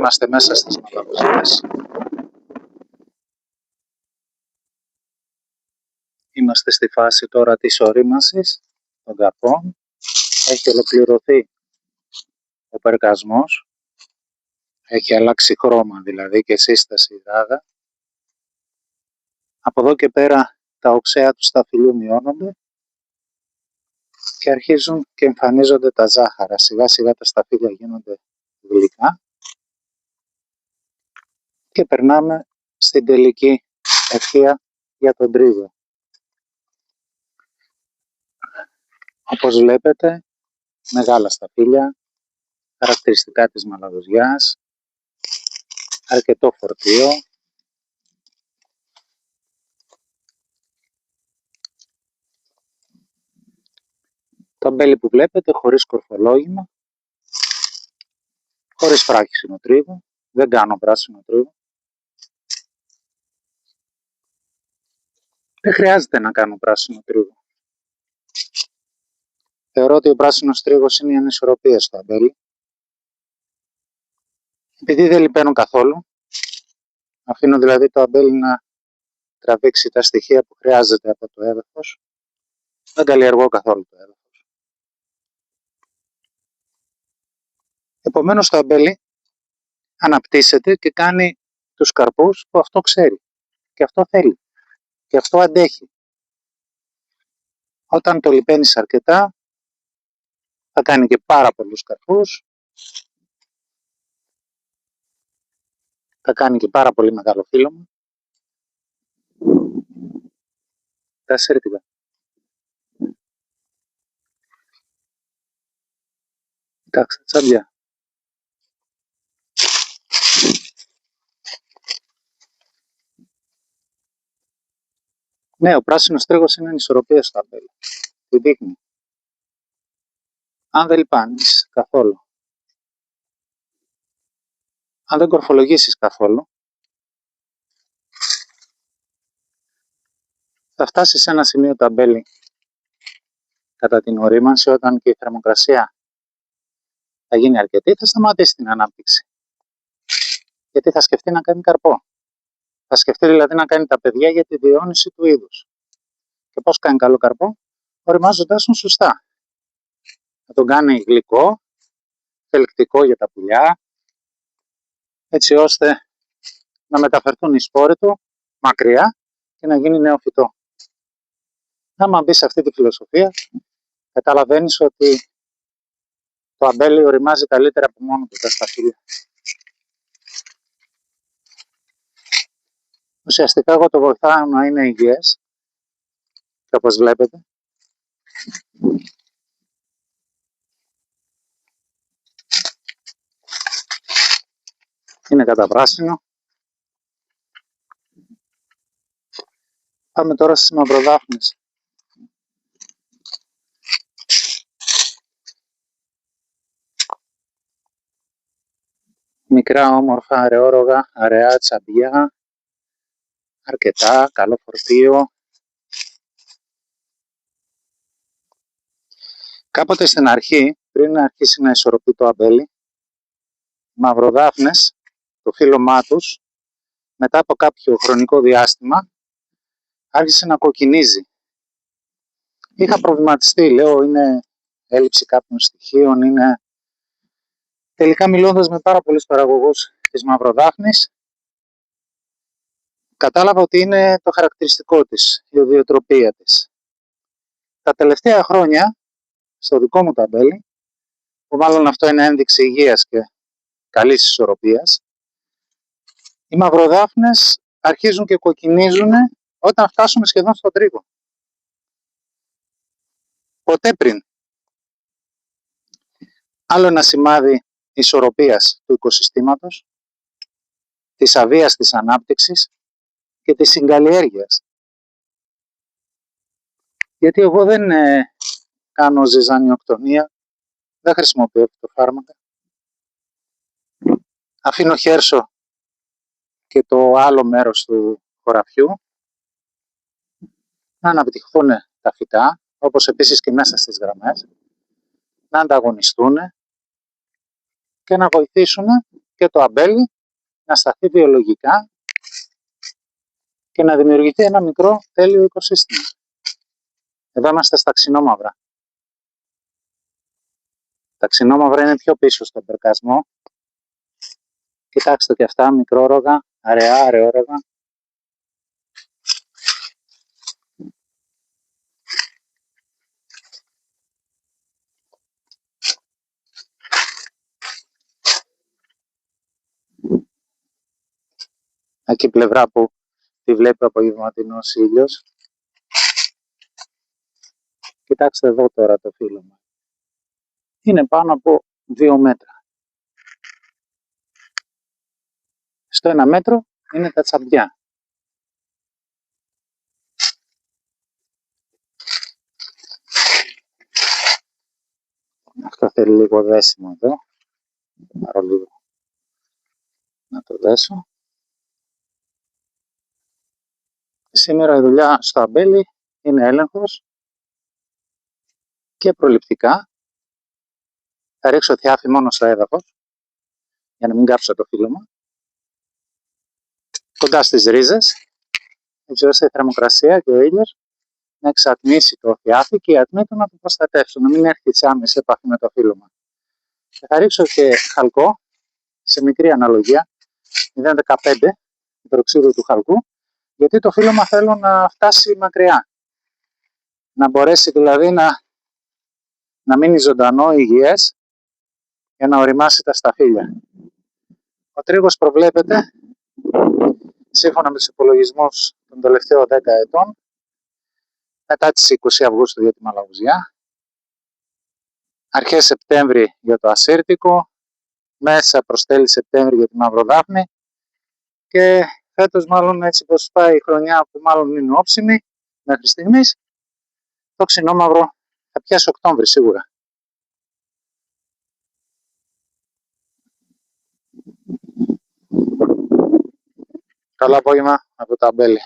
Είμαστε μέσα στις Μαλαβουζιές. Είμαστε στη φάση τώρα της ορίμασης των καρπών. Έχει ολοκληρωθεί ο περγασμός. Έχει αλλάξει χρώμα δηλαδή και σύσταση η ράγα. Από εδώ και πέρα τα οξέα του σταφυλιού μειώνονται και αρχίζουν και εμφανίζονται τα ζάχαρα. Σιγά σιγά τα σταφύλια γίνονται γλυκά και περνάμε στην τελική ευθεία για τον τρίγο. Όπως βλέπετε, μεγάλα σταφύλια, χαρακτηριστικά της Μαλαβουζιάς, αρκετό φορτίο. Το αμπέλι που βλέπετε χωρίς κορφολόγημα, χωρίς πράσινο τρίγο, δεν κάνω πράσινο τρίγο. Δεν χρειάζεται να κάνω πράσινο τρίγο. Θεωρώ ότι ο πράσινος τρίγος είναι η ανισορροπία στο αμπέλι. Επειδή δεν λιπαίνω καθόλου, αφήνω δηλαδή το αμπέλι να τραβήξει τα στοιχεία που χρειάζεται από το έδαφος. Δεν καλλιεργώ καθόλου το έδαφος. Επομένως το αμπέλι αναπτύσσεται και κάνει τους καρπούς που αυτό ξέρει και αυτό θέλει και αυτό αντέχει. Όταν το λιπαίνεις αρκετά θα κάνει και πάρα πολλούς καρπούς, θα κάνει και πάρα πολύ μεγάλο φύλλωμα. Τα σέρτικα. Κοιτάξτε, τσάμπια. Ναι, ο πράσινος τρίγος είναι ανισορροπία στο αμπέλι. Τη δείχνει. Αν δεν λιπάνεις καθόλου, αν δεν κορφολογήσεις καθόλου, θα φτάσει σε ένα σημείο το αμπέλι κατά την ορίμανση, όταν και η θερμοκρασία θα γίνει αρκετή, θα σταματήσει την ανάπτυξη. Γιατί θα σκεφτεί να κάνει καρπό. Θα σκεφτεί δηλαδή να κάνει τα παιδιά για τη διαιώνιση του είδους. Και πώς κάνει καλό καρπό? Οριμάζοντάς τον σωστά. Να τον κάνει γλυκό, θελκτικό για τα πουλιά, έτσι ώστε να μεταφερθούν οι σπόροι του μακριά και να γίνει νέο φυτό. Άμα μπει σε αυτή τη φιλοσοφία, καταλαβαίνεις ότι το αμπέλι οριμάζει καλύτερα από μόνο του τα σταφύλια. Ουσιαστικά εγώ το βοηθάω να είναι υγιές και όπως βλέπετε είναι κατά πράσινο. Πάμε τώρα στις μαυροδάφνες. Μικρά όμορφα αραιόρογα, αραιά τσαμπιά, αρκετά, καλό φορτίο. Κάποτε στην αρχή, πριν αρχίσει να ισορροπεί το αμπέλι, οι μαυροδάφνες, το φύλλωμά τους, μετά από κάποιο χρονικό διάστημα, άρχισε να κοκκινίζει. Είχα προβληματιστεί, λέω είναι έλλειψη κάποιων στοιχείων, είναι... Τελικά μιλώντας με πάρα πολλούς παραγωγούς της μαυροδάφνης, κατάλαβα ότι είναι το χαρακτηριστικό της, η οδιοτροπία της. Τα τελευταία χρόνια, στο δικό μου το αμπέλι, που μάλλον αυτό είναι ένδειξη υγείας και καλής ισορροπίας, οι μαυροδάφνες αρχίζουν και κοκκινίζουν όταν φτάσουμε σχεδόν στον τρίγο. Ποτέ πριν. Άλλο ένα σημάδι ισορροπίας του οικοσυστήματος, της αβίαστης ανάπτυξης και της συγκαλλιέργειας. Γιατί εγώ δεν κάνω ζυζανιοκτονία, δεν χρησιμοποιώ φυτοφάρμακα. Αφήνω χέρσο και το άλλο μέρος του χωραφιού να αναπτυχθούν τα φυτά, όπως επίσης και μέσα στις γραμμές, να ανταγωνιστούν και να βοηθήσουν και το αμπέλι να σταθεί βιολογικά και να δημιουργηθεί ένα μικρό τέλειο οικοσύστημα. Εδώ είμαστε στα ξινόμαυρα. Τα ξινόμαυρα είναι πιο πίσω στον περκασμό. Κοιτάξτε και αυτά, μικρόρογα, αραιά, αραιόρογα. Εκεί πλευρά που τη βλέπει ο απογευματινός ήλιος. Κοιτάξτε εδώ τώρα το φύλλωμα. Είναι πάνω από 2 μέτρα. Στο 1 μέτρο είναι τα τσαμπιά. Αυτό θέλει λίγο δέσιμο εδώ. Πάρω λίγο να το δέσω. Σήμερα η δουλειά στο αμπέλι είναι έλεγχος και προληπτικά. Θα ρίξω θιάφι μόνο στο έδαφος για να μην κάψω το φύλλωμα. Κοντά στις ρίζες, έτσι ώστε η θερμοκρασία και ο ήλιος να εξατμίσει το θιάφι και η ατμή του να το προστατεύσουν, να μην έρθει σε άμεση επαφή με το φύλλωμα. Και θα ρίξω και χαλκό σε μικρή αναλογία, 0,15 υδροξείδιο του χαλκού, γιατί το φύλλωμα θέλω να φτάσει μακριά. Να μπορέσει δηλαδή να μείνει ζωντανό, υγιές, για να οριμάσει τα σταφύλια. Ο τρίγος προβλέπεται, σύμφωνα με τους υπολογισμούς των τελευταίων 10 ετών, μετά τις 20 Αυγούστου για τη μαλαγουζιά, αρχές Σεπτέμβρη για το ασύρτικο, μέσα προς τέλη Σεπτέμβρη για τη μαυροδάφνη και φέτος μάλλον έτσι πως πάει η χρονιά που μάλλον είναι όψιμη μέχρι στιγμής, το ξινόμαυρο θα πιάσει Οκτώβρη σίγουρα. Καλό απόγευμα από το αμπέλι.